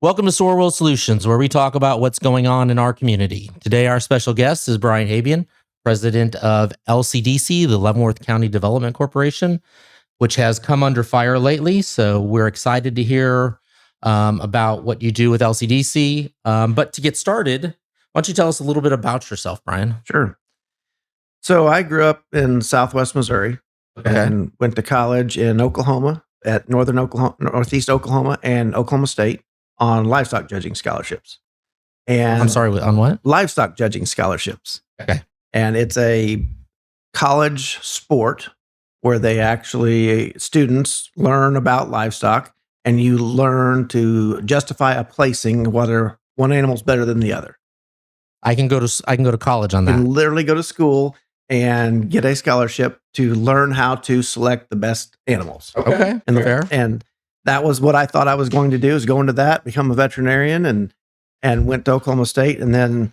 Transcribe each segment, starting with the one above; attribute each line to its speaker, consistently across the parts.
Speaker 1: Welcome to SorWil Solutions, where we talk about what's going on in our community. Today, our special guest is Brian Habjan, president of LCDC, the Leavenworth County Development Corporation, which has come under fire lately. So we're excited to hear about what you do with LCDC. But to get started, why don't you tell us a little bit about yourself, Brian?
Speaker 2: Sure. So I grew up in Southwest Missouri and went to college in Oklahoma, at Northeast Oklahoma and Oklahoma State on livestock judging scholarships. And
Speaker 1: I'm sorry, on what?
Speaker 2: Livestock judging scholarships.
Speaker 1: Okay.
Speaker 2: And it's a college sport where students learn about livestock, and you learn to justify a placing whether one animal's better than the other.
Speaker 1: I can go to college on
Speaker 2: You
Speaker 1: that.
Speaker 2: can literally go to school and get a scholarship to learn how to select the best animals.
Speaker 1: Okay. Fair.
Speaker 2: And that was what I thought I was going to do, is go into that, become a veterinarian, and went to Oklahoma State, and then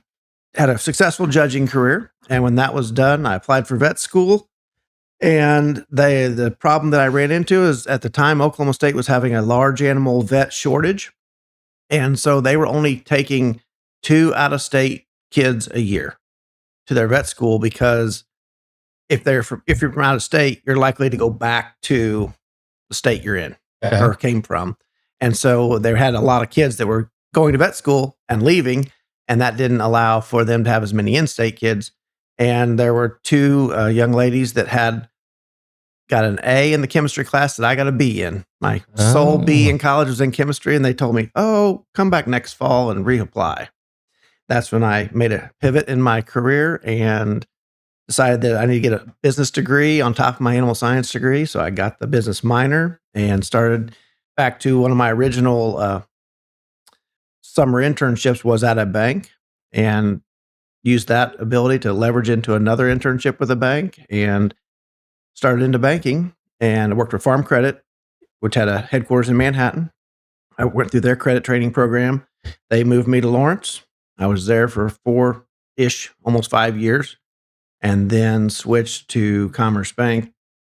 Speaker 2: had a successful judging career. And when that was done, I applied for vet school. And the problem that I ran into is, at the time, Oklahoma State was having a large animal vet shortage. And so they were only taking 2 out-of-state kids a year to their vet school, because if you're from out of state, you're likely to go back to the state you're in or came from. And so they had a lot of kids that were going to vet school and leaving, and that didn't allow for them to have as many in-state kids. And there were 2 young ladies that got an A in the chemistry class that I got a B in. My sole B in college was in chemistry, and they told me, come back next fall and reapply. That's when I made a pivot in my career and decided that I need to get a business degree on top of my animal science degree. So I got the business minor and started back to one of my original summer internships was at a bank, and used that ability to leverage into another internship with a bank, and started into banking and worked for Farm Credit, which had a headquarters in Manhattan. I went through their credit training program. They moved me to Lawrence. I was there for 4-ish, almost 5 years, and then switched to Commerce Bank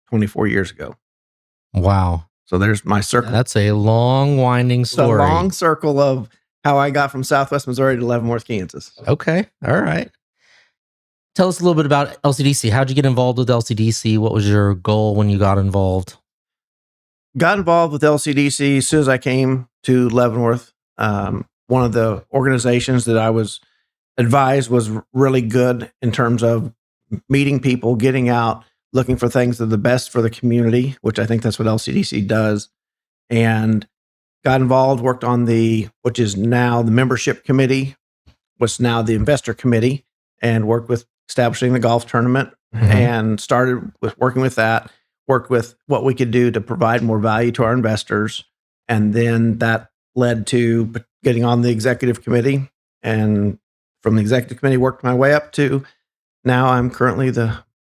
Speaker 2: 24 years ago.
Speaker 1: Wow.
Speaker 2: So there's my circle.
Speaker 1: That's a long, winding story.
Speaker 2: It's a long circle of how I got from Southwest Missouri to Leavenworth, Kansas.
Speaker 1: Okay. All right. Tell us a little bit about LCDC. How'd you get involved with LCDC? What was your goal when you got involved?
Speaker 2: Got involved with LCDC as soon as I came to Leavenworth. One of the organizations that I was advised was really good in terms of meeting people, getting out, looking for things that are the best for the community, which I think that's what LCDC does. And got involved, worked on which is now the membership committee, what's now the investor committee, and worked with establishing the golf tournament, and started with working with that, worked with what we could do to provide more value to our investors. And then that led to getting on the executive committee, and from the executive committee worked my way up to now I'm currently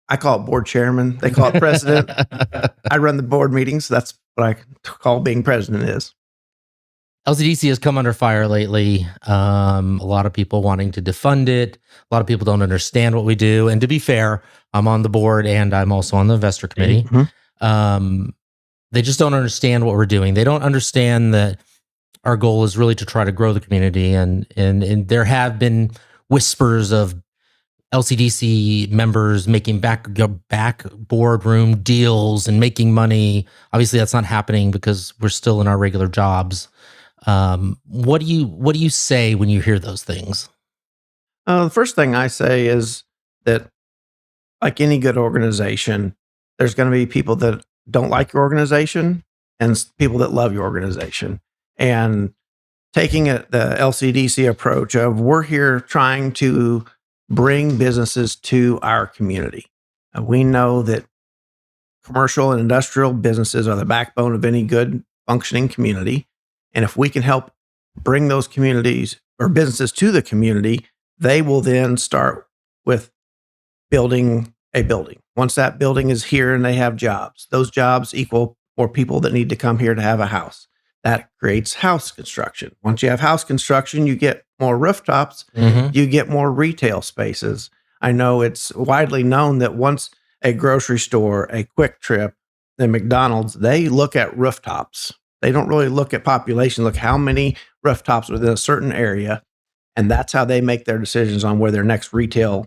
Speaker 2: I call it board chairman. They call it president. I run the board meetings. That's what I call being president is.
Speaker 1: LCDC has come under fire lately. A lot of people wanting to defund it. A lot of people don't understand what we do. And to be fair, I'm on the board and I'm also on the investor committee. They just don't understand what we're doing. They don't understand that our goal is really to try to grow the community. And there have been whispers of LCDC members making back boardroom deals and making money. Obviously, that's not happening because we're still in our regular jobs. What do you say when you hear those things?
Speaker 2: The first thing I say is that, like any good organization, there's going to be people that don't like your organization and people that love your organization. And taking the LCDC approach of, we're here trying to bring businesses to our community. We know that commercial and industrial businesses are the backbone of any good functioning community. And if we can help bring those communities or businesses to the community, they will then start with building a building. Once that building is here and they have jobs, those jobs equal more people that need to come here to have a house. That creates house construction. Once you have house construction, you get more rooftops, you get more retail spaces. I know it's widely known that once a grocery store, a Quick Trip, the McDonald's, they look at rooftops. They don't really look at population, look how many rooftops within a certain area. And that's how they make their decisions on where their next retail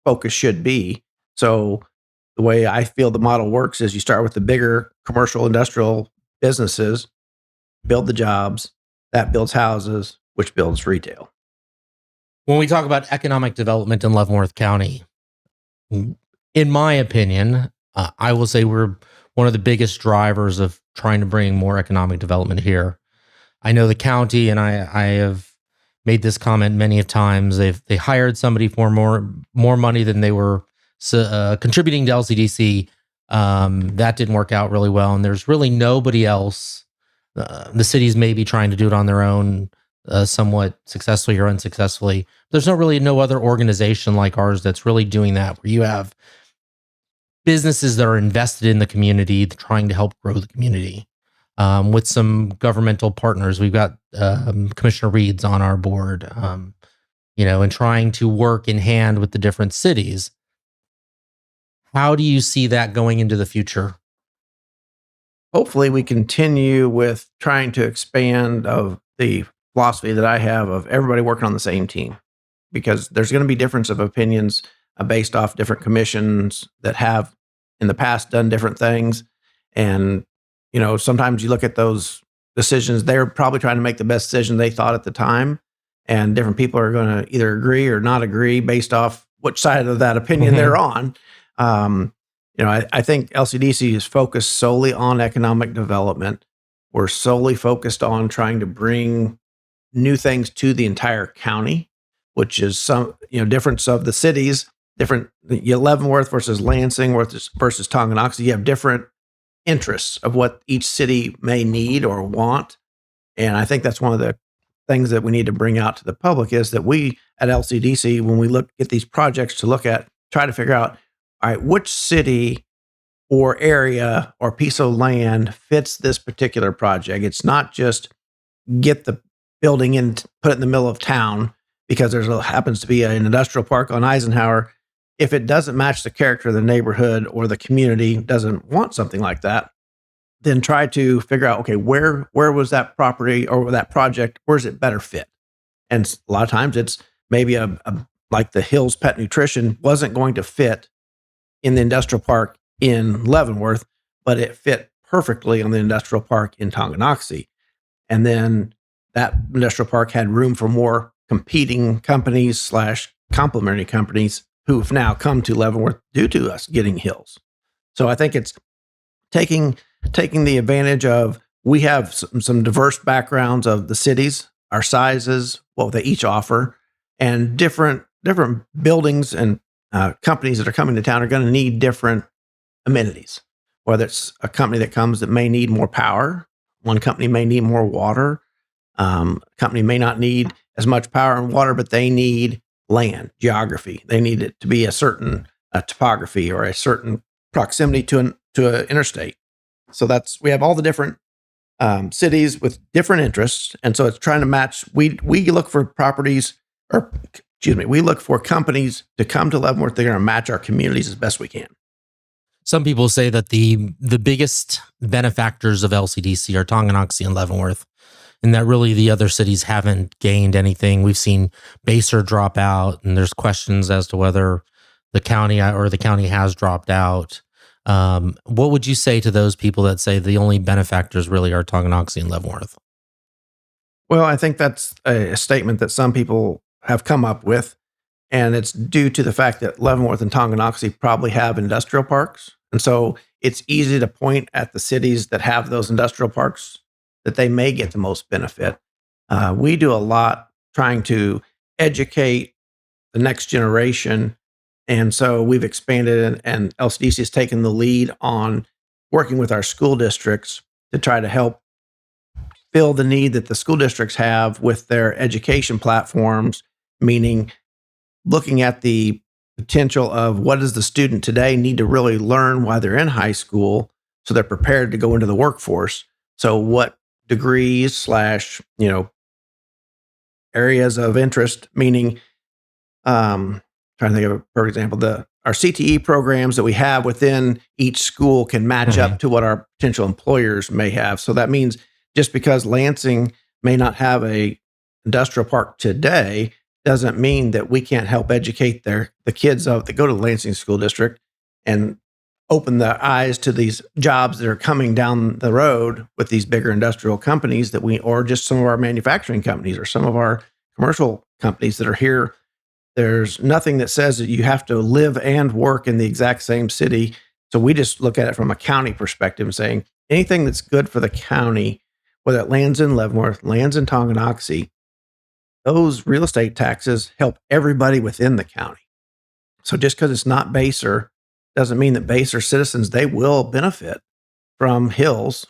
Speaker 2: focus should be. So the way I feel the model works is you start with the bigger commercial industrial businesses, build the jobs, that builds houses, which builds retail.
Speaker 1: When we talk about economic development in Leavenworth County, in my opinion, I will say we're one of the biggest drivers of trying to bring more economic development here. I know the county, and I have made this comment many of times. They hired somebody for more money than they were contributing to LCDC. That didn't work out really well, and there's really nobody else. The cities may be trying to do it on their own, somewhat successfully or unsuccessfully. There's no other organization like ours that's really doing that, where you have businesses that are invested in the community, trying to help grow the community. With some governmental partners, we've got Commissioner Reed's on our board, and trying to work in hand with the different cities. How do you see that going into the future?
Speaker 2: Hopefully we continue with trying to expand of the philosophy that I have of everybody working on the same team, because there's going to be difference of opinions based off different commissions that have in the past done different things. And, sometimes you look at those decisions, they're probably trying to make the best decision they thought at the time. And different people are going to either agree or not agree based off which side of that opinion they're on. I think LCDC is focused solely on economic development. We're solely focused on trying to bring new things to the entire county, which is some, difference of the cities, different Leavenworth versus Lansing versus Tonganoxie. You have different interests of what each city may need or want. And I think that's one of the things that we need to bring out to the public is that we at LCDC, when we look at these projects to look at, try to figure out, all right, which city or area or piece of land fits this particular project. It's not just get the building and put it in the middle of town because happens to be an industrial park on Eisenhower. If it doesn't match the character of the neighborhood or the community doesn't want something like that, then try to figure out, okay, where was that property or that project, where's it better fit? And a lot of times it's maybe like the Hills Pet Nutrition wasn't going to fit in the industrial park in Leavenworth, but it fit perfectly on the industrial park in Tonganoxie. And then that industrial park had room for more competing companies / complementary companies who've now come to Leavenworth due to us getting Hills. So I think it's taking the advantage of, we have some diverse backgrounds of the cities, our sizes, what they each offer, and different buildings and companies that are coming to town are going to need different amenities. Whether it's a company that comes that may need more power, one company may need more water, company may not need as much power and water, but they need land, geography. They need it to be a certain topography or a certain proximity to an interstate. So we have all the different cities with different interests, and so it's trying to match. We look for we look for companies to come to Leavenworth. They're going to match our communities as best we can.
Speaker 1: Some people say that the biggest benefactors of LCDC are Tonganoxie and Leavenworth, and that really the other cities haven't gained anything. We've seen Baser drop out, and there's questions as to whether the county has dropped out. What would you say to those people that say the only benefactors really are Tonganoxie and Leavenworth?
Speaker 2: Well, I think that's a statement that some people have come up with, and it's due to the fact that Leavenworth and Tonganoxie probably have industrial parks. And so it's easy to point at the cities that have those industrial parks that they may get the most benefit. We do a lot trying to educate the next generation. And so we've expanded, and LCDC has taken the lead on working with our school districts to try to help fill the need that the school districts have with their education platforms, meaning looking at the potential of what does the student today need to really learn while they're in high school so they're prepared to go into the workforce. So what degrees / areas of interest, meaning trying to think of a perfect example. our CTE programs that we have within each school can match up to what our potential employers may have. So that means just because Lansing may not have a industrial park today doesn't mean that we can't help educate the kids that go to the Lansing School District and open their eyes to these jobs that are coming down the road with these bigger industrial companies or just some of our manufacturing companies or some of our commercial companies that are here. There's nothing that says that you have to live and work in the exact same city. So we just look at it from a county perspective and saying anything that's good for the county, whether it lands in Leavenworth, lands in Tonganoxie, those real estate taxes help everybody within the county. So just because it's not Baser doesn't mean that Baser citizens, they will benefit from Hills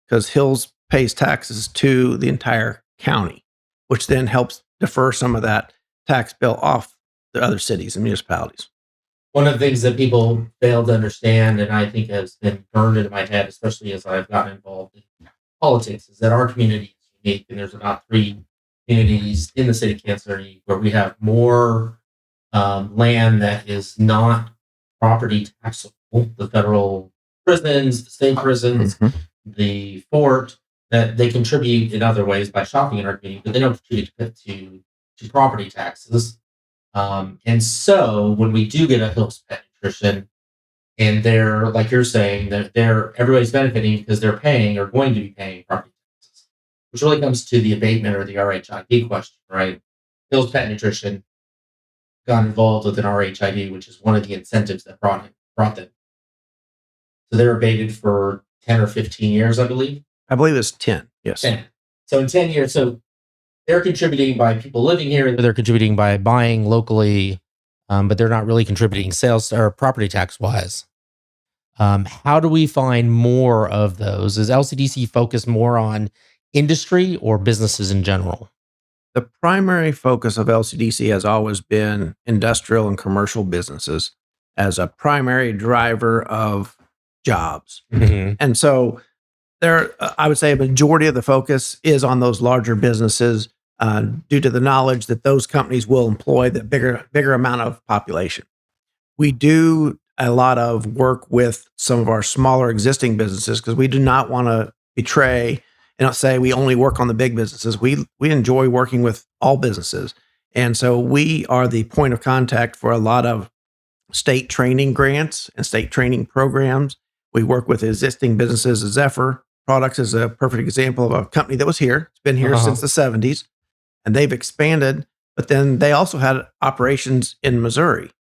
Speaker 2: because Hills pays taxes to the entire county, which then helps defer some of that tax bill off the other cities and municipalities.
Speaker 1: One of the things that people fail to understand, and I think has been burned into my head, especially as I've gotten involved in politics, is that our community is unique, and there's about 3 communities in the city of Kansas City where we have more land that is not property taxable. The federal prisons, the state prisons, the fort, that they contribute in other ways by shopping in our community, but they don't contribute to property taxes. And so when we do get a Hills Pet Nutrition, and they're, like you're saying, everybody's benefiting because they're paying or going to be paying property taxes, which really comes to the abatement or the RHID question, right? Hills Pet Nutrition got involved with an RHID, which is one of the incentives that brought them. So they're abated for 10 or 15 years, I believe.
Speaker 2: I believe it's 10. Yes.
Speaker 1: 10. So in 10 years, so they're contributing by people living here. They're contributing by buying locally, but they're not really contributing sales or property tax wise. How do we find more of those? Is LCDC focused more on industry or businesses in general?
Speaker 2: The primary focus of LCDC has always been industrial and commercial businesses as a primary driver of jobs. And so I would say a majority of the focus is on those larger businesses due to the knowledge that those companies will employ the bigger amount of population. We do a lot of work with some of our smaller existing businesses because we do not want to betray and not say we only work on the big businesses. We enjoy working with all businesses. And so we are the point of contact for a lot of state training grants and state training programs. We work with existing businesses. Zephyr Products is a perfect example of a company that was here. It's been here since the 70s, and they've expanded, but then they also had operations in Missouri.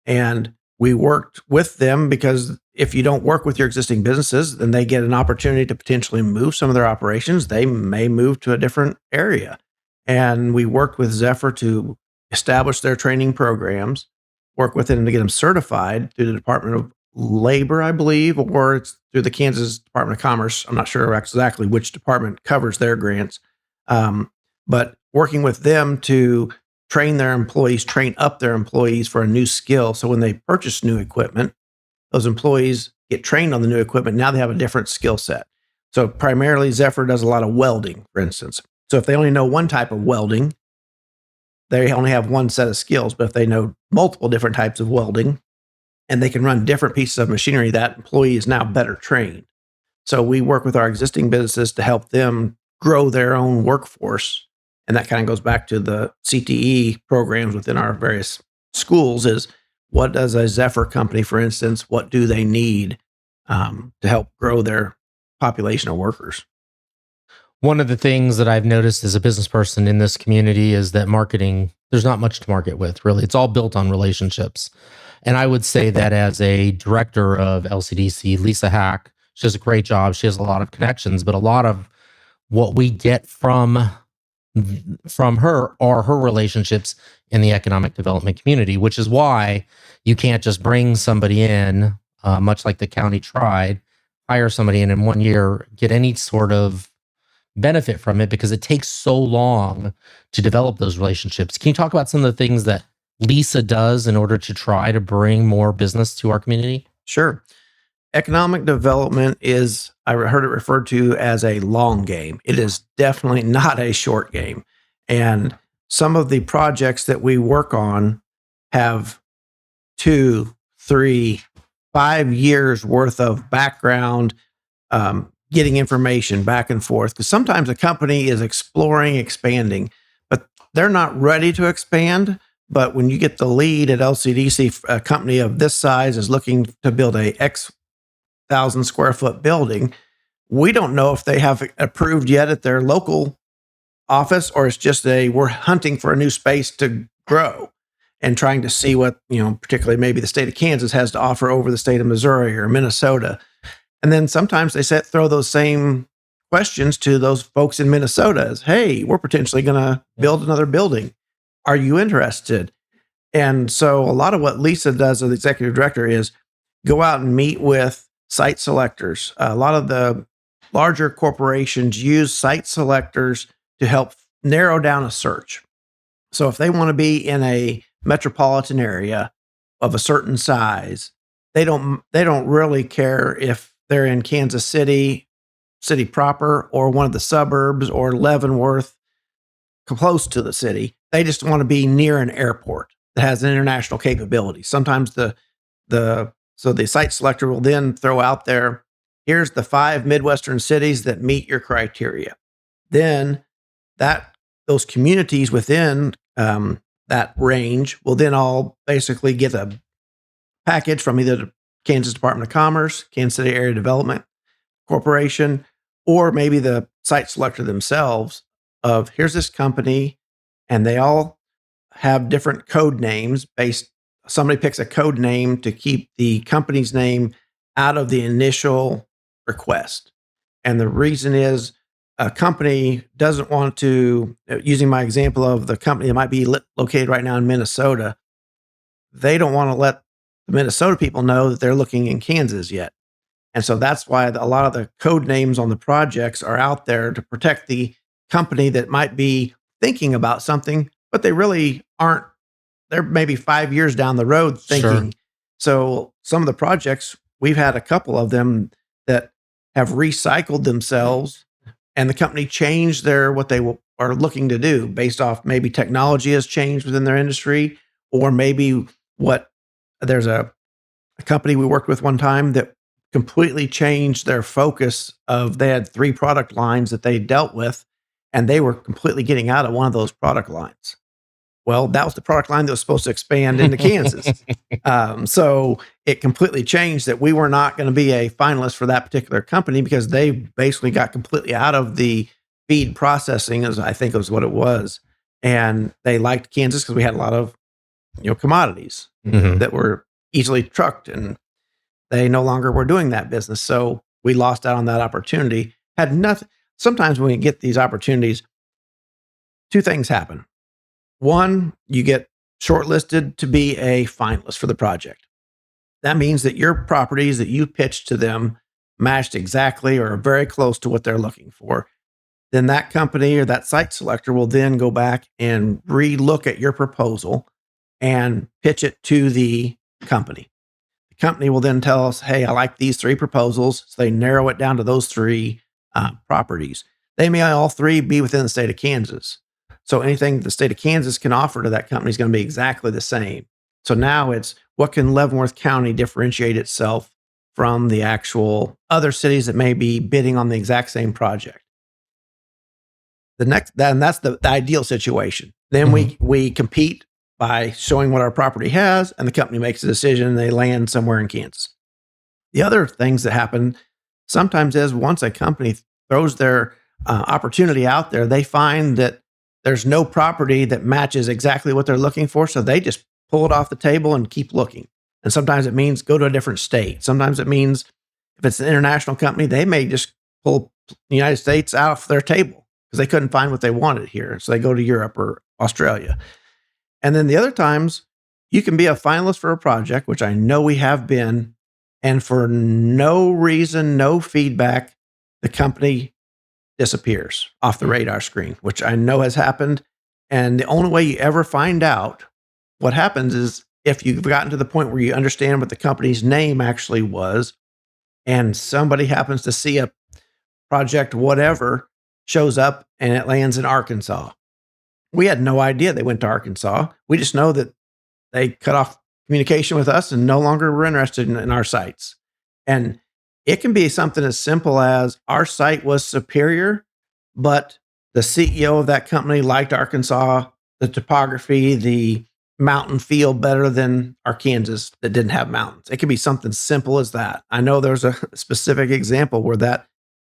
Speaker 2: And we worked with them because if you don't work with your existing businesses, then they get an opportunity to potentially move some of their operations. They may move to a different area. And we worked with Zephyr to establish their training programs, work with them to get them certified through the Department of Labor, I believe, or it's through the Kansas Department of Commerce. I'm not sure exactly which department covers their grants. But working with them to train up their employees for a new skill. So when they purchase new equipment, those employees get trained on the new equipment. Now they have a different skill set. So primarily Zephyr does a lot of welding, for instance. So if they only know one type of welding, they only have one set of skills. But if they know multiple different types of welding and they can run different pieces of machinery, that employee is now better trained. So we work with our existing businesses to help them grow their own workforce. And that kind of goes back to the CTE programs within our various schools is what does a Zephyr company, for instance, what do they need to help grow their population of workers?
Speaker 1: One of the things that I've noticed as a business person in this community is that marketing, there's not much to market with, really. It's all built on relationships. And I would say that as a director of LCDC, Lisa Hack, she does a great job. She has a lot of connections, but a lot of what we get from her are her relationships in the economic development community, which is why you can't just bring somebody in, much like the county tried, hire somebody in 1 year, get any sort of benefit from it because it takes so long to develop those relationships. Can you talk about some of the things that Lisa does in order to try to bring more business to our community?
Speaker 2: Sure. Economic development is, I heard it referred to as a long game. It is definitely not a short game. And some of the projects that we work on have 2, 3, 5 years worth of background, getting information back and forth. Because sometimes a company is exploring, expanding, but they're not ready to expand. But when you get the lead at LCDC, a company of this size is looking to build a X 1,000 square foot building, we don't know if they have approved yet at their local office, or it's just we're hunting for a new space to grow and trying to see what, particularly maybe the state of Kansas has to offer over the state of Missouri or Minnesota. And then sometimes they throw those same questions to those folks in Minnesota as, hey, we're potentially going to build another building. Are you interested? And so a lot of what Lisa does as the executive director is go out and meet with site selectors. A lot of the larger corporations use site selectors to help narrow down a search. So if they want to be in a metropolitan area of a certain size, they don't really care if they're in Kansas City proper, or one of the suburbs, or Leavenworth, close to the city. They just want to be near an airport that has an international capability. Sometimes so the site selector will then throw out there, here's the 5 Midwestern cities that meet your criteria. Then those communities within that range will then all basically get a package from either the Kansas Department of Commerce, Kansas City Area Development Corporation, or maybe the site selector themselves of, here's this company, and they all have different code names somebody picks a code name to keep the company's name out of the initial request. And the reason is a company doesn't want to, using my example of the company that might be located right now in Minnesota, they don't want to let the Minnesota people know that they're looking in Kansas yet. And so that's why a lot of the code names on the projects are out there to protect the company that might be thinking about something, but they really aren't. They're maybe 5 years down the road thinking. Sure. So some of the projects, we've had a couple of them that have recycled themselves, and the company changed what they are looking to do based off maybe technology has changed within their industry, or maybe there's a company we worked with one time that completely changed their focus they had 3 product lines that they dealt with, and they were completely getting out of one of those product lines. Well, that was the product line that was supposed to expand into Kansas. So it completely changed that we were not going to be a finalist for that particular company because they basically got completely out of the feed processing, as I think was what it was. And they liked Kansas because we had a lot of commodities that were easily trucked, and they no longer were doing that business. So we lost out on that opportunity. Had nothing. Sometimes when we get these opportunities, 2 things happen. One, you get shortlisted to be a finalist for the project. That means that your properties that you pitched to them matched exactly or very close to what they're looking for. Then that company or that site selector will then go back and re-look at your proposal and pitch it to the company. The company will then tell us, hey, I like these 3 proposals. So they narrow it down to those 3 properties. They may all 3 be within the state of Kansas. So anything the state of Kansas can offer to that company is going to be exactly the same. So now it's, what can Leavenworth County differentiate itself from the actual other cities that may be bidding on the exact same project? That's the ideal situation. Then we compete by showing what our property has, and the company makes a decision and they land somewhere in Kansas. The other things that happen sometimes is once a company throws their opportunity out there, they find that there's no property that matches exactly what they're looking for. So they just pull it off the table and keep looking. And sometimes it means go to a different state. Sometimes it means if it's an international company, they may just pull the United States off their table because they couldn't find what they wanted here. So they go to Europe or Australia. And then the other times you can be a finalist for a project, which I know we have been, and for no reason, no feedback, the company disappears off the radar screen, which I know has happened. And the only way you ever find out what happens is if you've gotten to the point where you understand what the company's name actually was, and somebody happens to see a project, whatever, shows up and it lands in Arkansas. We had no idea they went to Arkansas. We just know that they cut off communication with us and no longer were interested in our sites. And it can be something as simple as our site was superior, but the CEO of that company liked Arkansas, the topography, the mountain feel better than our Kansas that didn't have mountains. It can be something simple as that. I know there's a specific example where the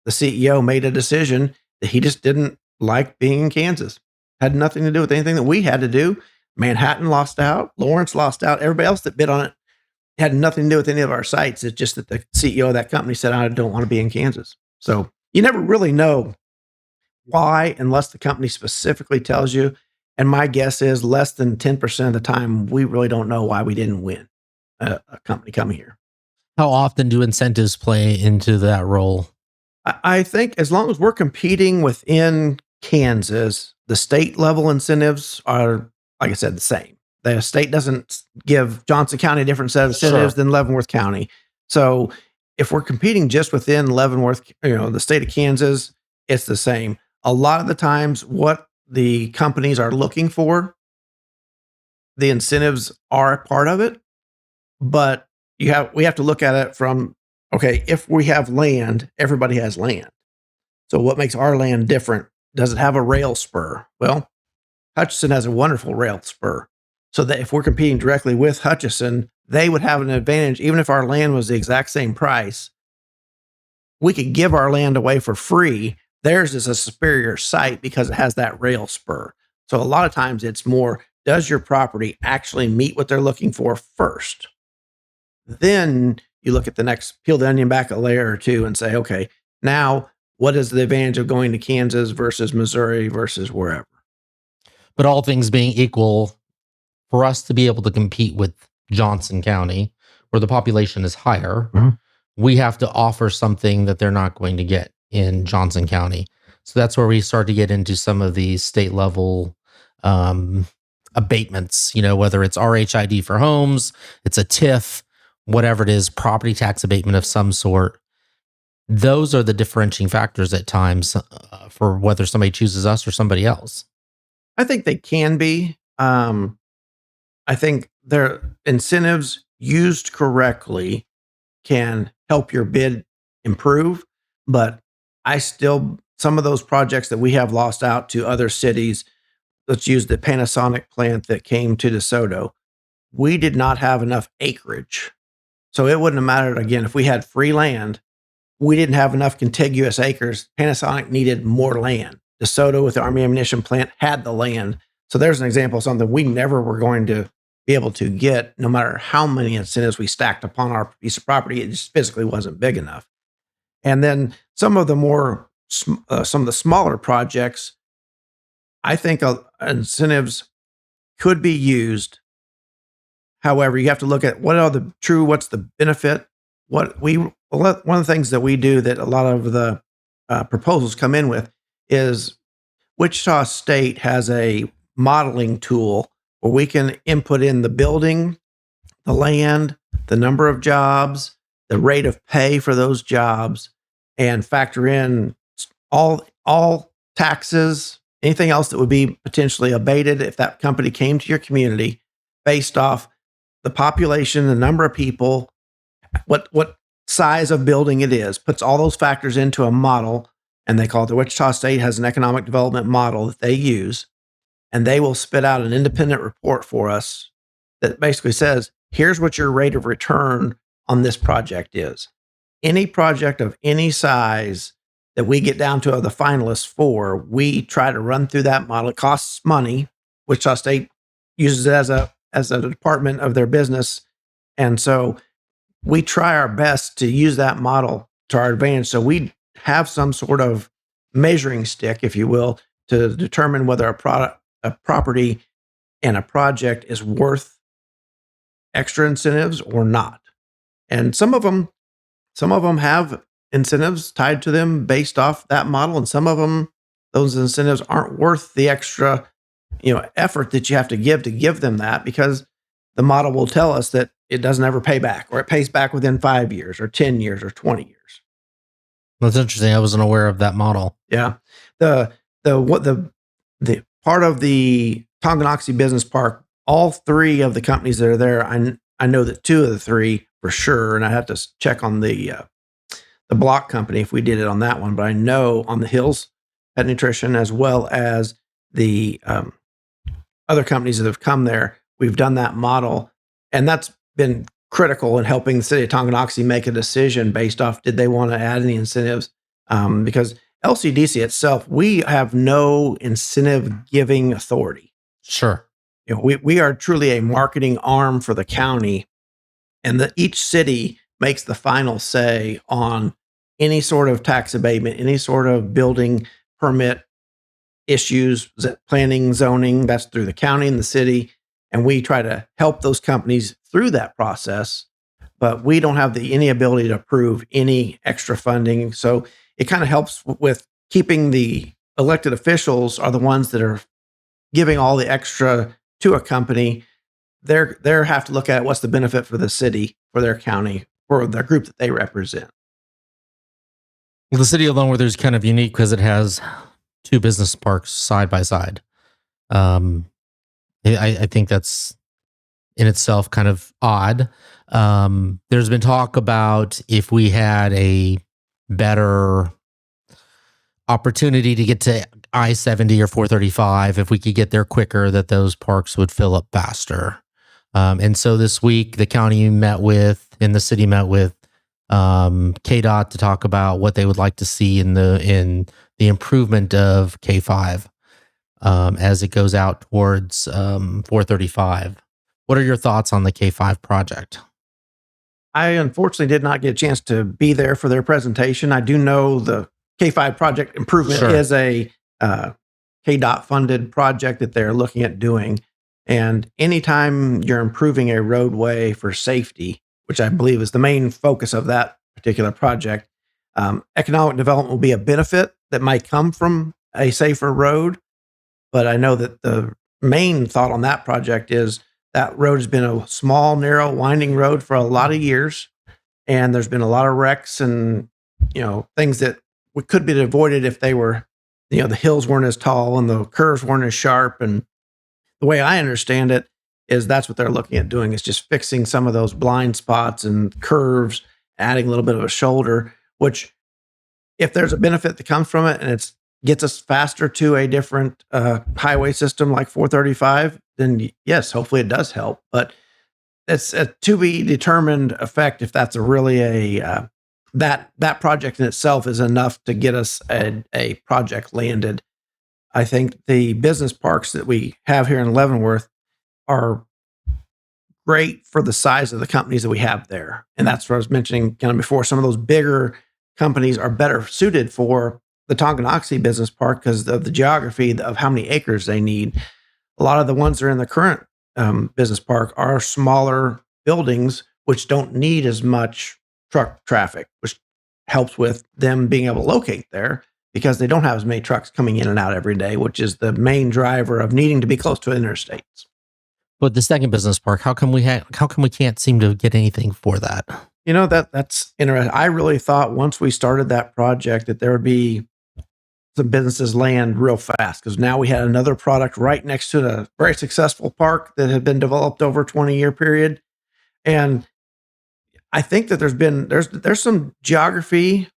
Speaker 2: CEO made a decision that he just didn't like being in Kansas. Had nothing to do with anything that we had to do. Manhattan lost out. Lawrence lost out. Everybody else that bid on it had nothing to do with any of our sites. It's just that the CEO of that company said, I don't want to be in Kansas. So you never really know why unless the company specifically tells you. And my guess is less than 10% of the time, we really don't know why we didn't win a company coming here.
Speaker 1: How often do incentives play into that role?
Speaker 2: I think as long as we're competing within Kansas, the state level incentives are, like I said, the same. The state doesn't give Johnson County a different set of incentives than Leavenworth County. So if we're competing just within Leavenworth, the state of Kansas, it's the same. A lot of the times what the companies are looking for, the incentives are a part of it, but we have to look at it from, okay, if we have land, everybody has land. So what makes our land different? Does it have a rail spur? Well, Hutchinson has a wonderful rail spur. So that if we're competing directly with Hutchinson, they would have an advantage. Even if our land was the exact same price, we could give our land away for free. Theirs is a superior site because it has that rail spur. So a lot of times it's more, does your property actually meet what they're looking for first? Then you look at the next, peel the onion back a layer or two and say, okay, now what is the advantage of going to Kansas versus Missouri versus wherever?
Speaker 1: But all things being equal, for us to be able to compete with Johnson County, where the population is higher, we have to offer something that they're not going to get in Johnson County. So that's where we start to get into some of these state level abatements, whether it's RHID for homes, it's a TIF, whatever it is, property tax abatement of some sort. Those are the differentiating factors at times for whether somebody chooses us or somebody else.
Speaker 2: I think they can be. I think their incentives used correctly can help your bid improve, but some of those projects that we have lost out to other cities, let's use the Panasonic plant that came to DeSoto. We did not have enough acreage. So it wouldn't have mattered, again, if we had free land, we didn't have enough contiguous acres. Panasonic needed more land. DeSoto with the Army ammunition plant had the land. So there's an example of something we never were going to be able to get, no matter how many incentives we stacked upon our piece of property. It just physically wasn't big enough. And then some of the smaller projects, I think incentives could be used. However, you have to look at what's the benefit. One of the things that we do that a lot of the proposals come in with is Wichita State has a modeling tool where we can input in the building, the land, the number of jobs, the rate of pay for those jobs, and factor in all taxes, anything else that would be potentially abated if that company came to your community based off the population, the number of people, what size of building it is, puts all those factors into a model, and they call it the Wichita State has an economic development model that they use, and they will spit out an independent report for us that basically says, here's what your rate of return on this project is. Any project of any size that we get down to the finalists for, we try to run through that model. It costs money. Wichita State uses it as a department of their business. And so we try our best to use that model to our advantage. So we have some sort of measuring stick, if you will, to determine whether a property and a project is worth extra incentives or not. And some of them have incentives tied to them based off that model. And some of them, those incentives aren't worth the extra, effort that you have to give them that, because the model will tell us that it doesn't ever pay back, or it pays back within 5 years or 10 years or 20 years.
Speaker 1: That's interesting. I wasn't aware of that model.
Speaker 2: Yeah. The part of the Tonganoxie Business Park, all three of the companies that are there, I know that 2 of the 3 for sure, and I have to check on the block company if we did it on that one. But I know on the Hills Pet Nutrition, as well as the other companies that have come there, we've done that model, and that's been critical in helping the city of Tonganoxie make a decision based off did they want to add any incentives, because LCDC itself, we have no incentive giving authority.
Speaker 1: Sure.
Speaker 2: We are truly a marketing arm for the county, and each city makes the final say on any sort of tax abatement, any sort of building permit issues, planning, zoning. That's through the county and the city, and we try to help those companies through that process. But we don't have any ability to approve any extra funding. So it kind of helps with keeping the elected officials are the ones that are giving all the extra to a company. They have to look at what's the benefit for the city, for their county, for the group that they represent.
Speaker 1: Well, the city of Leavenworth is kind of unique because it has 2 business parks side by side. I think that's in itself kind of odd. There's been talk about if we had a better opportunity to get to I-70 or 435, if we could get there quicker, that those parks would fill up faster. And so this week, the county met with, and the city met with KDOT to talk about what they would like to see in the improvement of K5 as it goes out towards 435. What are your thoughts on the K5 project?
Speaker 2: I unfortunately did not get a chance to be there for their presentation. I do know the K5 project improvement is a KDOT funded project that they're looking at doing. And anytime you're improving a roadway for safety, which I believe is the main focus of that particular project, economic development will be a benefit that might come from a safer road. But I know that the main thought on that project is that road has been a small, narrow, winding road for a lot of years. And there's been a lot of wrecks and, things that could be avoided if they were, the hills weren't as tall and the curves weren't as sharp. And the way I understand it is that's what they're looking at doing, is just fixing some of those blind spots and curves, adding a little bit of a shoulder, which if there's a benefit that comes from it and it gets us faster to a different highway system like 435, then yes, hopefully it does help. But it's a to be determined effect if that's that project in itself is enough to get us a project landed. I think the business parks that we have here in Leavenworth are great for the size of the companies that we have there. And that's what I was mentioning kind of before. Some of those bigger companies are better suited for the Tonganoxie Business Park because of the geography of how many acres they need. A lot of the ones that are in the current business park are smaller buildings, which don't need as much truck traffic, which helps with them being able to locate there because they don't have as many trucks coming in and out every day, which is the main driver of needing to be close to interstates.
Speaker 1: But the second business park, how come we can't seem to get anything for that?
Speaker 2: That's interesting. I really thought once we started that project that there would be some businesses land real fast because now we had another product right next to a very successful park that had been developed over a 20-year period. And I think that there's some geography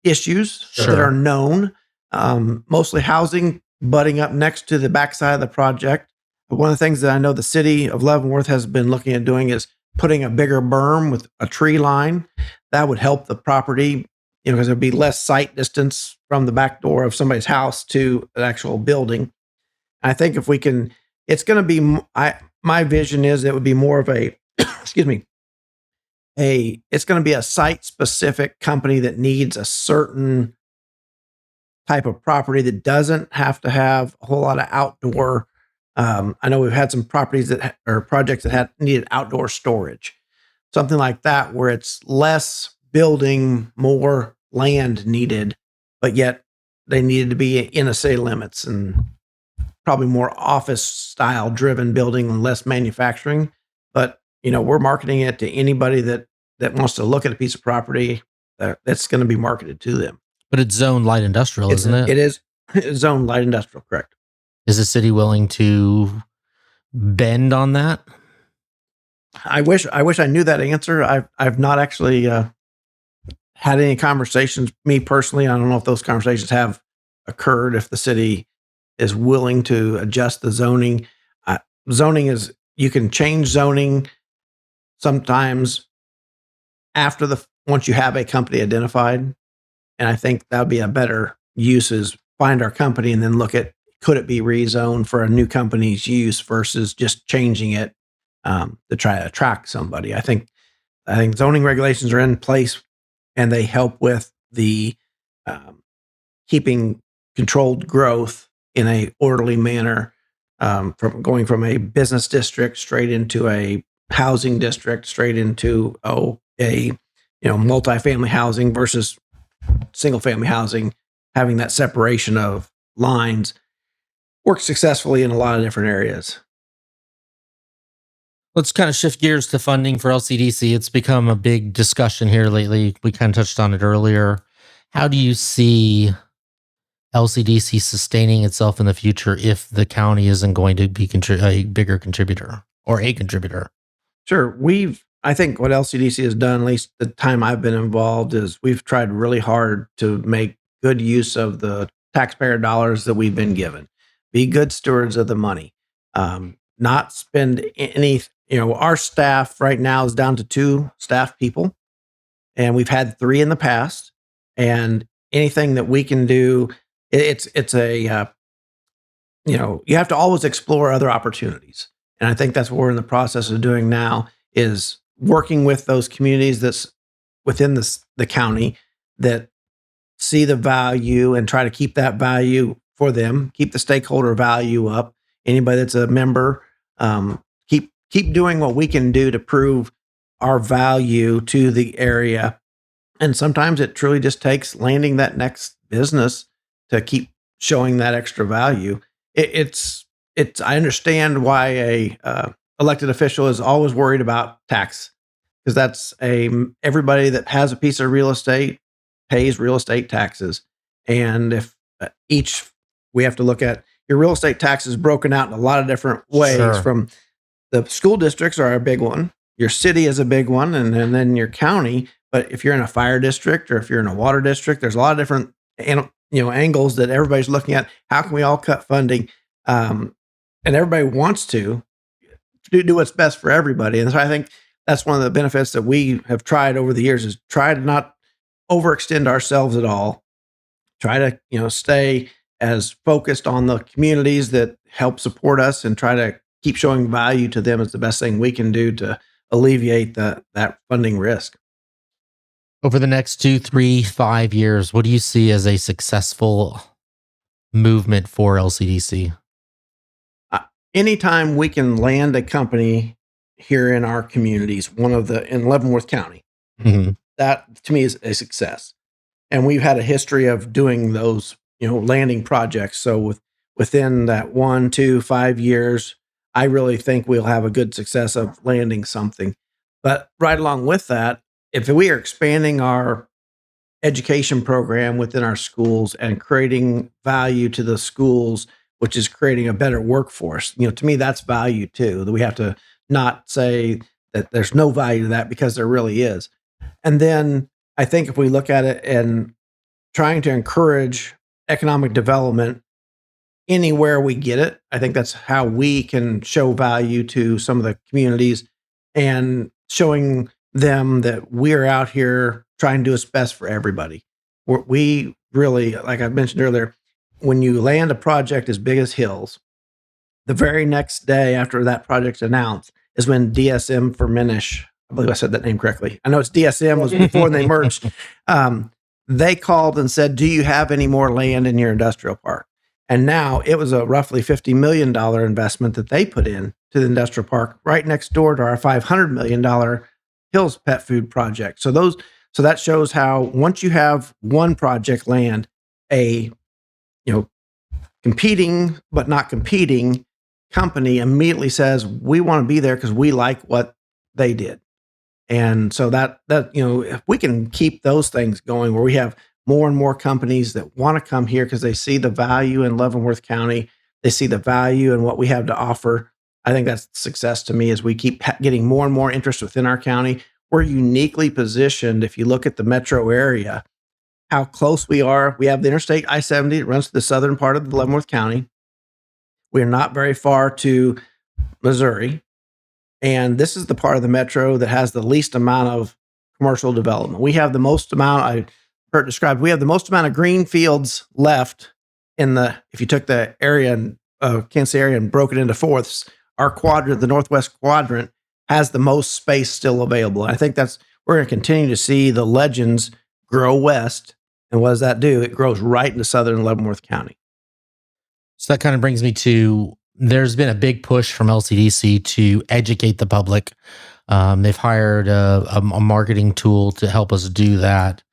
Speaker 2: issues that are known, mostly housing butting up next to the backside of the project. But one of the things that I know the city of Leavenworth has been looking at doing is putting a bigger berm with a tree line. That would help the property, because there'd be less sight distance from the back door of somebody's house to an actual building. I think if we can, it's going to be, my vision is it would be more of a, excuse me, it's going to be a site specific company that needs a certain type of property that doesn't have to have a whole lot of outdoor. I know we've had some properties or projects that needed outdoor storage, something like that, where it's less building, more land needed, but yet they needed to be in a city limits and probably more office style driven building and less manufacturing. But, we're marketing it to anybody that wants to look at a piece of property that's going to be marketed to them.
Speaker 1: But it's zoned light industrial, isn't it?
Speaker 2: It is zoned light industrial, correct.
Speaker 1: Is the city willing to bend on that?
Speaker 2: I wish I knew that answer. I've not actually had any conversations. Me personally, I don't know if those conversations have occurred. If the city is willing to adjust the zoning, zoning is you can change zoning sometimes after the once you have a company identified, and I think that would be a better use is find our company and then look at could it be rezoned for a new company's use versus just changing it to try to attract somebody. I think zoning regulations are in place and they help with the um, keeping controlled growth in a orderly manner from going from a business district straight into a housing district straight into a multifamily housing versus single family housing. Having that separation of lines works successfully in a lot of different areas.
Speaker 1: Let's kind of shift gears to funding for LCDC. It's become a big discussion here lately. We kind of touched on it earlier. How do you see LCDC sustaining itself in the future if the county isn't going to be a bigger contributor or a contributor?
Speaker 2: Sure. I think what LCDC has done, at least the time I've been involved, is we've tried really hard to make good use of the taxpayer dollars that we've been given, be good stewards of the money, not spend any, our staff right now is down to 2 staff people, and we've had 3 in the past. And anything that we can do, it's a, you have to always explore other opportunities. And I think that's what we're in the process of doing now is working with those communities that's within the county that see the value and try to keep that value for them, keep the stakeholder value up. Anybody that's a member, keep doing what we can do to prove our value to the area. And sometimes it truly just takes landing that next business to keep showing that extra value. It's I understand why a elected official is always worried about tax because that's everybody that has a piece of real estate pays real estate taxes. And if we have to look at your real estate taxes broken out in a lot of different ways.
Speaker 1: Sure.
Speaker 2: From the school districts are a big one, your city is a big one, and then your county. But if you're in a fire district or if you're in a water district, there's a lot of different angles that everybody's looking at. How can we all cut funding? And everybody wants to do what's best for everybody. And so I think that's one of the benefits that we have tried over the years is try to not overextend ourselves at all. Try to, stay as focused on the communities that help support us and try to keep showing value to them is the best thing we can do to alleviate that funding risk.
Speaker 1: Over the next 2, 3, 5 years, what do you see as a successful movement for LCDC?
Speaker 2: Anytime we can land a company here in our communities, in Leavenworth County,
Speaker 1: Mhm.
Speaker 2: that to me is a success. And we've had a history of doing those, landing projects. So within that 1, 2, 5 years, I really think we'll have a good success of landing something. But right along with that, if we are expanding our education program within our schools and creating value to the schools, which is creating a better workforce, to me, that's value too, that we have to not say that there's no value to that because there really is. And then I think if we look at it and trying to encourage economic development anywhere we get it, I think that's how we can show value to some of the communities and showing them that we're out here trying to do what's best for everybody. We really, like I mentioned earlier, when you land a project as big as Hills, the very next day after that project's announced is when DSM for Minish, I believe I said that name correctly. I know it's DSM was before they merged. They called and said, do you have any more land in your industrial park? And now it was a roughly $50 million investment that they put in to the industrial park right next door to our $500 million Hills Pet Food project. So that shows how once you have one project land, a competing but not competing company immediately says we want to be there because we like what they did. And so that if we can keep those things going where we have more and more companies that want to come here because they see the value in Leavenworth County, they see the value in what we have to offer, I think that's success to me as we keep getting more and more interest within our county. We're uniquely positioned. If you look at the metro area, how close we are. We have the Interstate I-70 that runs to the southern part of Leavenworth County. We're not very far to Missouri. And this is the part of the metro that has the least amount of commercial development. We have the most amount, I heard described, we have the most amount of green fields left if you took the area, Kansas area, and broke it into fourths, our quadrant, the northwest quadrant, has the most space still available. And I think we're going to continue to see the legends grow west. And what does that do? It grows right into southern Leavenworth County.
Speaker 1: So that kind of brings me to, there's been a big push from LCDC to educate the public. They've hired a marketing tool to help us do that.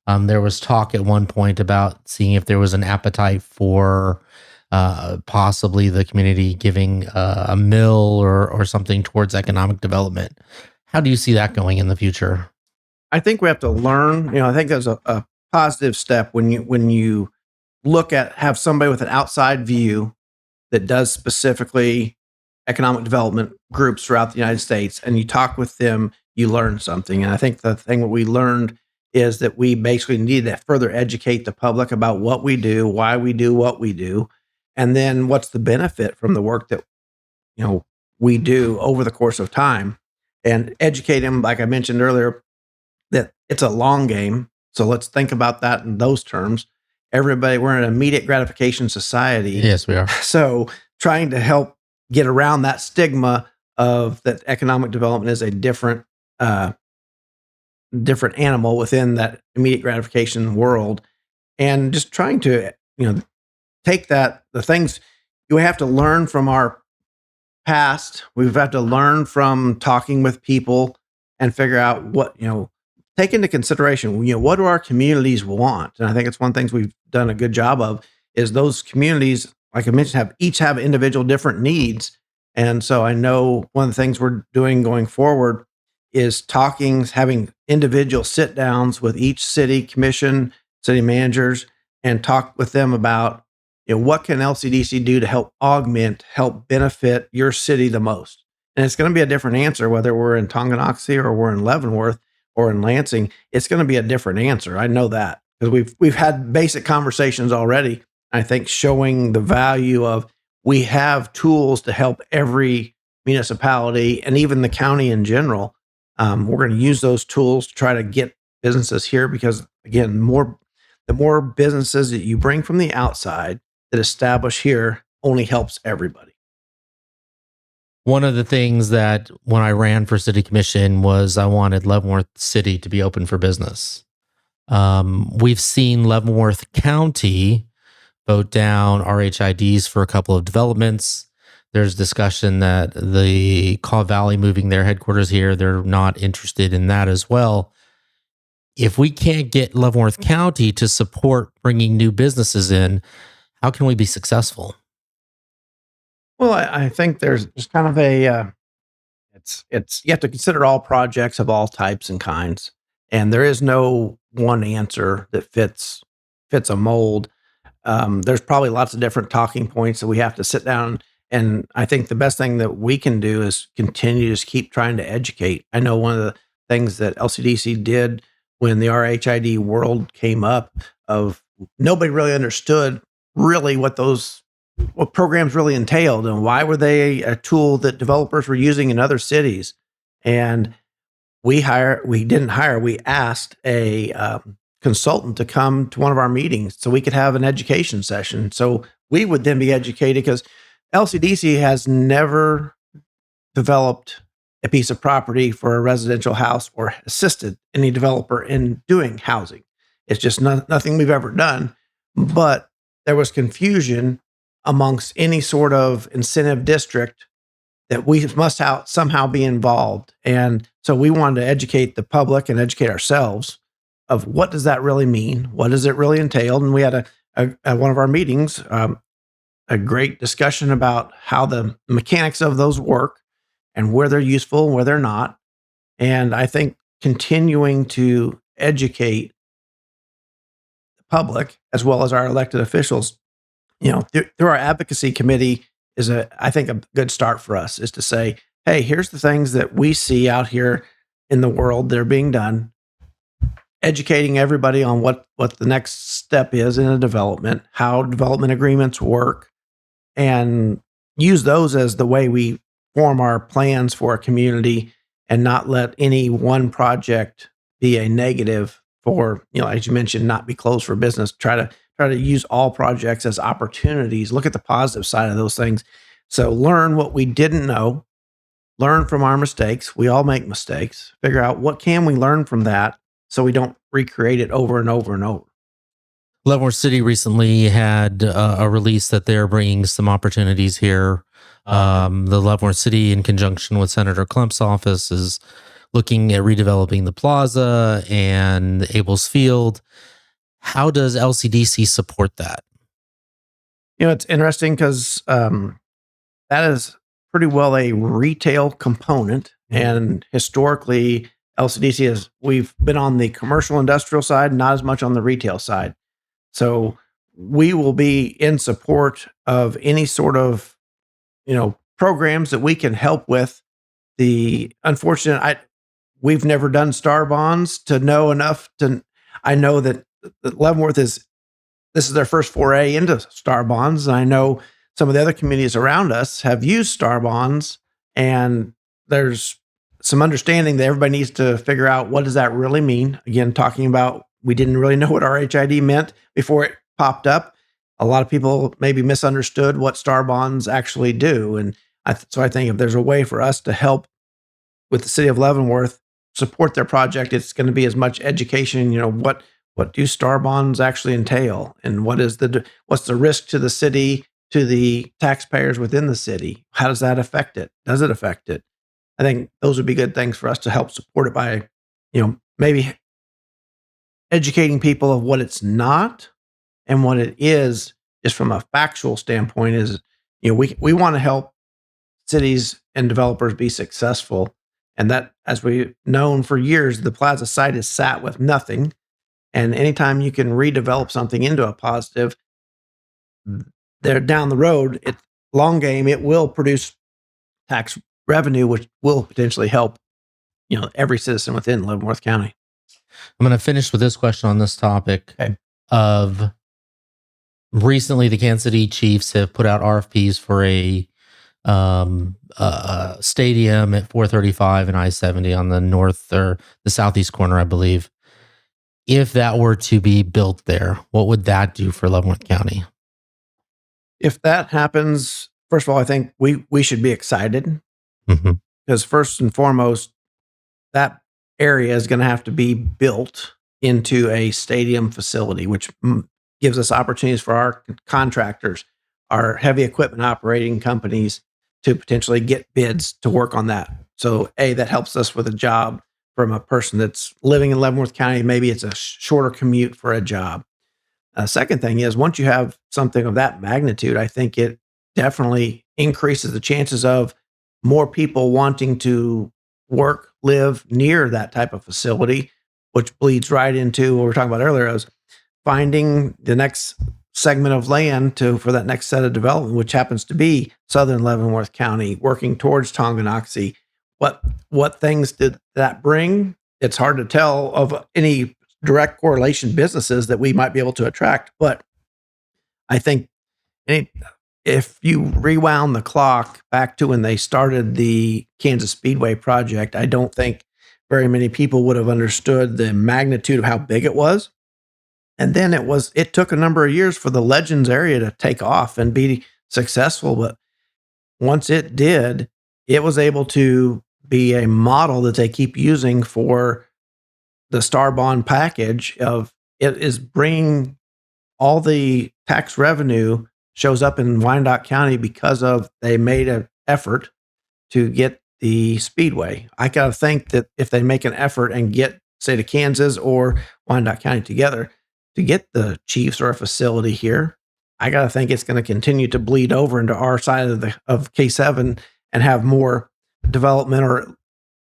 Speaker 1: There was talk at one point about seeing if there was an appetite for possibly the community giving a mill or something towards economic development. How do you see that going in the future?
Speaker 2: I think we have to learn. I think there's a positive step when you have somebody with an outside view that does specifically economic development groups throughout the United States, and you talk with them, you learn something. And I think the thing that we learned is that we basically need to further educate the public about what we do, why we do what we do, and then what's the benefit from the work that we do over the course of time, and educate them, like I mentioned earlier, that it's a long game. So let's think about that in those terms. Everybody, we're an immediate gratification society.
Speaker 1: Yes, we are.
Speaker 2: So trying to help get around that stigma of that economic development is a different animal within that immediate gratification world, and just trying to take the things we have to learn from our past. We've had to learn from talking with people and figure out what take into consideration, what do our communities want? And I think it's one of the things we've done a good job of is those communities, like I mentioned, each have individual different needs. And so I know one of the things we're doing going forward is having individual sit downs with each city commission, city managers, and talk with them about, what can LCDC do to help benefit your city the most? And it's going to be a different answer, whether we're in Tonganoxie or we're in Leavenworth or in Lansing. It's going to be a different answer. I know that because we've had basic conversations already. I think showing the value of we have tools to help every municipality and even the county in general. We're going to use those tools to try to get businesses here because, again, the more businesses that you bring from the outside that establish here only helps everybody.
Speaker 1: One of the things that when I ran for city commission was I wanted Leavenworth City to be open for business. We've seen Leavenworth County vote down RHIDs for a couple of developments. There's discussion that the Caw Valley moving their headquarters here, they're not interested in that as well. If we can't get Leavenworth County to support bringing new businesses in, how can we be successful?
Speaker 2: Well, I think there's kind of you have to consider all projects of all types and kinds, and there is no one answer that fits a mold. There's probably lots of different talking points that we have to sit down, and I think the best thing that we can do is continue to just keep trying to educate. I know one of the things that LCDC did when the RHID world came up, of nobody really understood really what programs really entailed and why were they a tool that developers were using in other cities. And we asked a consultant to come to one of our meetings so we could have an education session. So we would then be educated, because LCDC has never developed a piece of property for a residential house or assisted any developer in doing housing. It's just nothing we've ever done. But there was confusion amongst any sort of incentive district that we must somehow be involved. And so we wanted to educate the public and educate ourselves of what does that really mean? What does it really entail? And we had at one of our meetings, a great discussion about how the mechanics of those work and where they're useful and where they're not. And I think continuing to educate the public as well as our elected officials, through our advocacy committee I think, a good start for us, is to say, hey, here's the things that we see out here in the world that are being done, educating everybody on what the next step is in a development, how development agreements work, and use those as the way we form our plans for a community, and not let any one project be a negative for, as you mentioned, not be closed for business. Try to use all projects as opportunities. Look at the positive side of those things. So learn what we didn't know, learn from our mistakes. We all make mistakes. Figure out what can we learn from that so we don't recreate it over and over and over.
Speaker 1: Leavenworth City recently had a release that they're bringing some opportunities here. The Leavenworth City, in conjunction with Senator Klump's office, is looking at redeveloping the plaza and Abels Field. How does LCDC support that?
Speaker 2: It's interesting because that is pretty well a retail component. And historically, LCDC we've been on the commercial industrial side, not as much on the retail side. So we will be in support of any sort of, programs that we can help with. The unfortunate, we've never done star bonds to know enough I know that Leavenworth this is their first foray into star bonds. And I know some of the other communities around us have used star bonds, and there's some understanding that everybody needs to figure out, what does that really mean? Again, talking about, we didn't really know what RHID meant before it popped up. A lot of people maybe misunderstood what star bonds actually do. And so I think if there's a way for us to help with the city of Leavenworth support their project, it's going to be as much education, what do star bonds actually entail, and what's the risk to the city, to the taxpayers within the city? How does that affect it? Does it affect it? I think those would be good things for us to help support it by, maybe educating people of what it's not and what it is, just from a factual standpoint. Is, we want to help cities and developers be successful. And that, as we've known for years, the plaza site is sat with nothing. And anytime you can redevelop something into a positive, there down the road, long game, it will produce tax revenue, which will potentially help, every citizen within Leavenworth County.
Speaker 1: I'm going to finish with this question on this topic. Okay. Of recently, the Kansas City Chiefs have put out RFPs for a stadium at 435 and I-70 on the north or the southeast corner, I believe. If that were to be built there, what would that do for Leavenworth County?
Speaker 2: If that happens, first of all, I think we should be excited, because first and foremost, that area is going to have to be built into a stadium facility, which gives us opportunities for our contractors, our heavy equipment operating companies, to potentially get bids to work on that. So that helps us with a job from a person that's living in Leavenworth County. Maybe it's a shorter commute for a job. Second thing is, once you have something of that magnitude, I think it definitely increases the chances of more people wanting to work, live near that type of facility, which bleeds right into what we were talking about earlier, is finding the next segment of land for that next set of development, which happens to be southern Leavenworth County, working towards Tonganoxie. What things did that bring? It's hard to tell of any direct correlation businesses that we might be able to attract. But I think if you rewound the clock back to when they started the Kansas Speedway project, I don't think very many people would have understood the magnitude of how big it was. And then it took a number of years for the Legends area to take off and be successful. But once it did, it was able to be a model that they keep using for the Star Bond package. Of it is bringing all the tax revenue shows up in Wyandotte County because of they made an effort to get the Speedway. I gotta think that if they make an effort and get, say, to Kansas or Wyandotte County together to get the Chiefs or a facility here, I gotta think it's going to continue to bleed over into our side of K7 and have more development or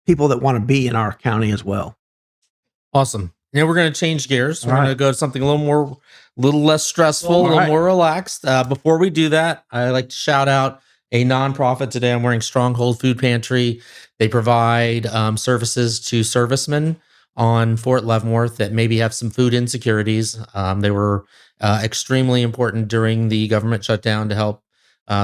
Speaker 2: people that want to be in our county as well.
Speaker 1: Awesome. Now we're going to change gears. We're going to go to something a little less stressful, a little more relaxed. Before we do that, I like to shout out a nonprofit today. I'm wearing Stronghold Food Pantry. They provide services to servicemen on Fort Leavenworth that maybe have some food insecurities. They were extremely important during the government shutdown to help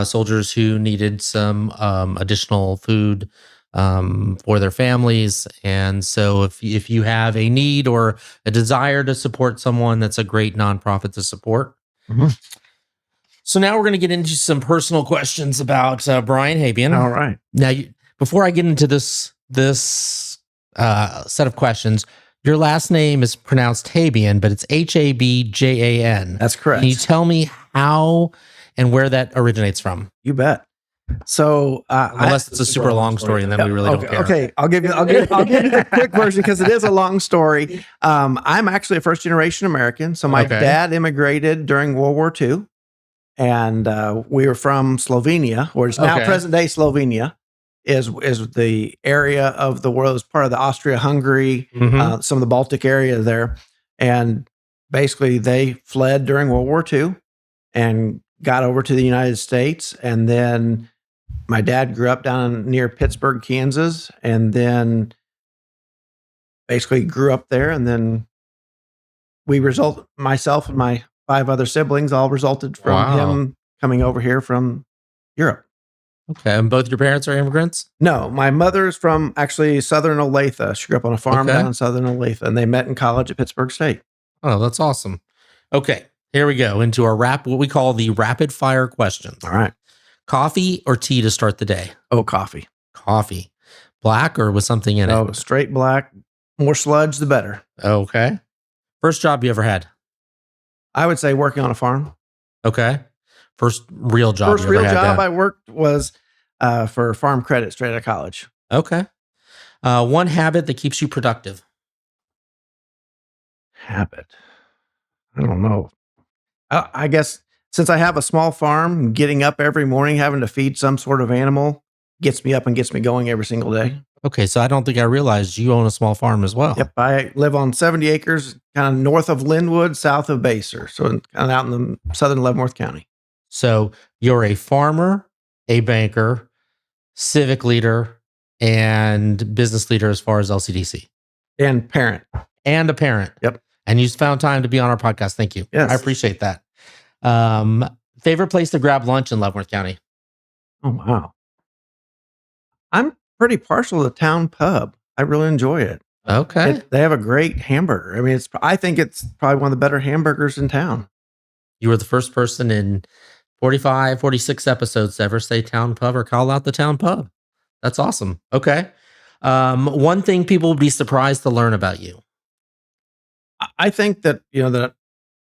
Speaker 1: soldiers who needed some additional food for their families. And so if you have a need or a desire to support someone, that's a great nonprofit to support.
Speaker 2: Mm-hmm.
Speaker 1: So now we're going to get into some personal questions about Brian Habjan.
Speaker 2: All right.
Speaker 1: Now, before I get into this set of questions, your last name is pronounced Habjan, but it's Habjan.
Speaker 2: That's correct.
Speaker 1: Can you tell me how and where that originates from?
Speaker 2: You bet. So,
Speaker 1: unless it's a super long story, and then we really don't care.
Speaker 2: Okay, I'll give you the quick version because it is a long story. I'm actually a first generation American. So my dad immigrated during World War II, and we were from Slovenia, or it's now present day Slovenia. Is the area of the world as part of the Austria-Hungary, some of the Baltic area there, and basically they fled during World War II and got over to the United States, and then my dad grew up down near Pittsburgh, Kansas, and then basically grew up there. And then myself and my 5 other siblings all resulted from him coming over here from Europe.
Speaker 1: Okay. And both your parents are immigrants?
Speaker 2: No, my mother's from actually Southern Olathe. She grew up on a farm down in Southern Olathe, and they met in college at Pittsburgh State.
Speaker 1: Oh, that's awesome. Okay. Here we go into our what we call the rapid fire questions.
Speaker 2: All right.
Speaker 1: Coffee or tea to start the day?
Speaker 2: Oh, coffee.
Speaker 1: Coffee. Black or with something in it?
Speaker 2: Oh, straight black. More sludge, the better.
Speaker 1: Okay. First job you ever had?
Speaker 2: I would say working on a farm.
Speaker 1: Okay. First real job
Speaker 2: you ever had? First real job I worked was for Farm Credit straight out of college.
Speaker 1: Okay. One habit that keeps you productive?
Speaker 2: Habit? I don't know. I guess since I have a small farm, getting up every morning, having to feed some sort of animal gets me up and gets me going every single day.
Speaker 1: Okay, so I don't think I realized you own a small farm as well.
Speaker 2: Yep, I live on 70 acres, kind of north of Linwood, south of Baser, so kind of out in the southern Leavenworth County.
Speaker 1: So you're a farmer, a banker, civic leader, and business leader as far as LCDC.
Speaker 2: And parent.
Speaker 1: And a parent.
Speaker 2: Yep.
Speaker 1: And you found time to be on our podcast. Thank you.
Speaker 2: Yes.
Speaker 1: I appreciate that. Favorite place to grab lunch in Leavenworth County?
Speaker 2: Oh, wow. I'm pretty partial to the town pub. I really enjoy it.
Speaker 1: Okay.
Speaker 2: They have a great hamburger. I mean, I think it's probably one of the better hamburgers in town.
Speaker 1: You were the first person in 45, 46 episodes to ever say town pub or call out the town pub. That's awesome. Okay. One thing people would be surprised to learn about you.
Speaker 2: I think that, that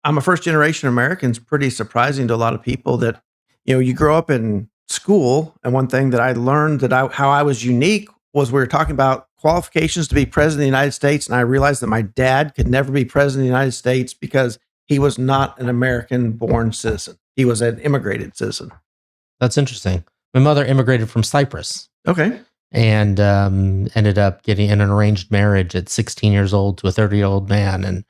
Speaker 2: I'm a first generation American is pretty surprising to a lot of people that, you grow up in school. And one thing that I learned how I was unique was we were talking about qualifications to be president of the United States. And I realized that my dad could never be president of the United States because he was not an American born citizen. He was an immigrated citizen.
Speaker 1: That's interesting. My mother immigrated from Cyprus.
Speaker 2: Okay.
Speaker 1: And ended up getting in an arranged marriage at 16 years old to a 30-year-old man. And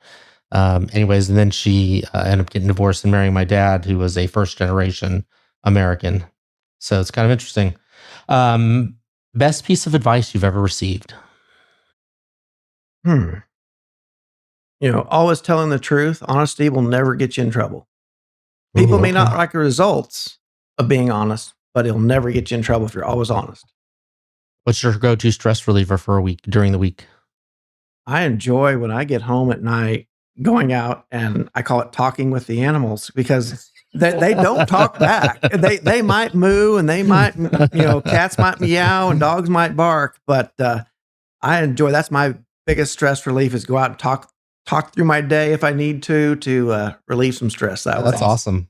Speaker 1: anyways, and then she ended up getting divorced and marrying my dad, who was a first-generation American. So it's kind of interesting. Best piece of advice you've ever received?
Speaker 2: Always telling the truth. Honesty will never get you in trouble. People may not like the results of being honest, but it'll never get you in trouble if you're always honest.
Speaker 1: What's your go-to stress reliever for a week during the week?
Speaker 2: I enjoy when I get home at night going out, and I call it talking with the animals, because they don't talk back. They might moo, and they might, cats might meow and dogs might bark, but I enjoy. That's my biggest stress relief, is go out and talk through my day if I need to relieve some stress.
Speaker 1: That's awesome.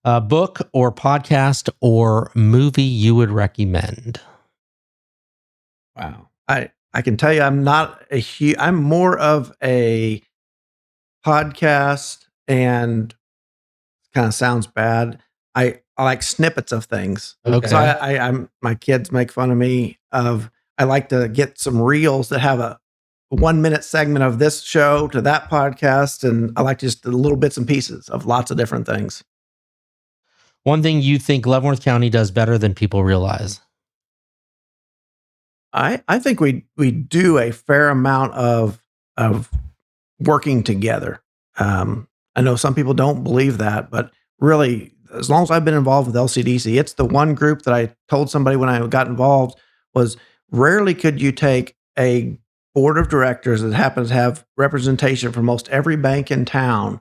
Speaker 1: Book or podcast or movie you would recommend?
Speaker 2: Wow. I can tell you I'm more of a podcast, and kind of sounds bad. I like snippets of things.
Speaker 1: Okay.
Speaker 2: So I'm my kids make fun of me I like to get some reels that have a 1-minute segment of this show to that podcast. And I like just the little bits and pieces of lots of different things.
Speaker 1: One thing you think Leavenworth County does better than people realize?
Speaker 2: I think we do a fair amount of working together. I know some people don't believe that, but really, as long as I've been involved with LCDC, it's the one group that I told somebody when I got involved was rarely could you take a board of directors that happens to have representation from most every bank in town,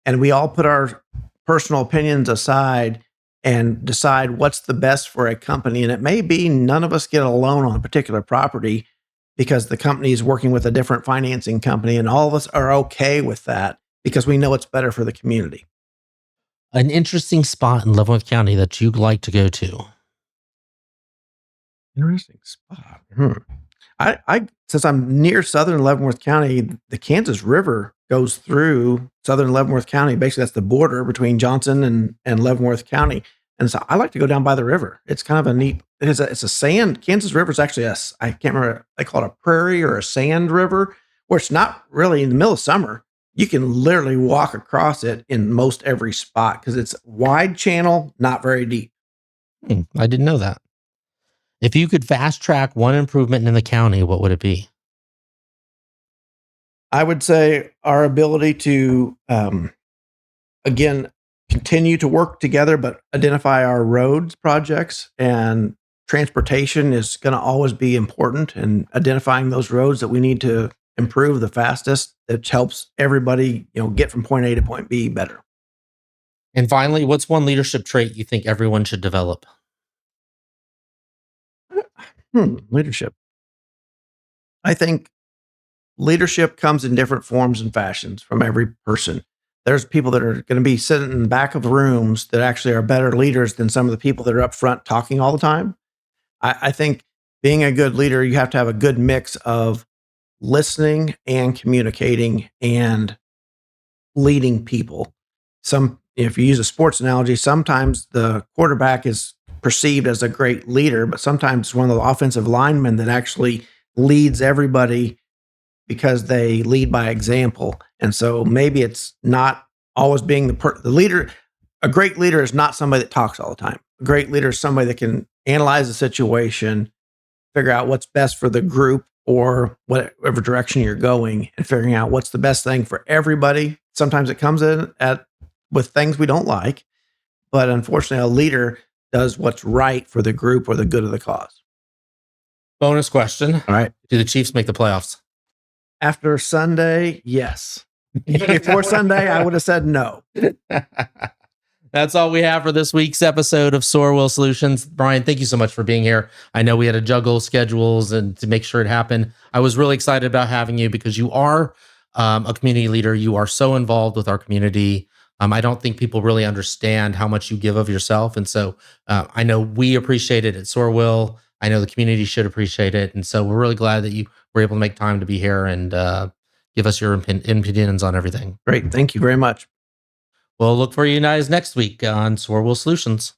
Speaker 2: and we all put our personal opinions aside and decide what's the best for a company. And it may be none of us get a loan on a particular property because the company is working with a different financing company, and all of us are okay with that because we know it's better for the community.
Speaker 1: An interesting spot in Leavenworth County that you'd like to go to?
Speaker 2: Interesting spot. I since I'm near southern Leavenworth County, the Kansas River goes through southern Leavenworth County. Basically, that's the border between Johnson and Leavenworth County. And so I like to go down by the river. It's kind of a neat. It's a sand. Kansas River is actually I can't remember. They call it a prairie or a sand river, where it's not really in the middle of summer. You can literally walk across it in most every spot because it's wide channel, not very deep.
Speaker 1: I didn't know that. If you could fast track one improvement in the county, what would it be?
Speaker 2: I would say our ability to, again, continue to work together, but identify our roads projects and transportation is going to always be important. And identifying those roads that we need to improve the fastest, that helps everybody, get from point A to point B better.
Speaker 1: And finally, what's one leadership trait you think everyone should develop?
Speaker 2: Leadership. I think leadership comes in different forms and fashions from every person. There's people that are going to be sitting in the back of rooms that actually are better leaders than some of the people that are up front talking all the time. I think being a good leader, you have to have a good mix of listening and communicating and leading people. If you use a sports analogy, sometimes the quarterback is perceived as a great leader, but sometimes it's one of the offensive linemen that actually leads everybody because they lead by example. And so maybe it's not always being the leader. A great leader is not somebody that talks all the time. A great leader is somebody that can analyze the situation, figure out what's best for the group or whatever direction you're going, and figuring out what's the best thing for everybody. Sometimes it comes in with things we don't like, but unfortunately, a leader does what's right for the group or the good of the cause.
Speaker 1: Bonus question.
Speaker 2: All right.
Speaker 1: Do the Chiefs make the playoffs?
Speaker 2: After Sunday, yes. Before Sunday, I would have said no.
Speaker 1: That's all we have for this week's episode of SorWil Solutions. Brian, thank you so much for being here. I know we had to juggle schedules and to make sure it happened. I was really excited about having you because you are a community leader. You are so involved with our community. I don't think people really understand how much you give of yourself. And so I know we appreciate it at SorWil. I know the community should appreciate it. And so we're really glad that you were able to make time to be here and give us your opinions on everything.
Speaker 2: Great. Thank you very much.
Speaker 1: We'll look for you guys next week on SorWil Solutions.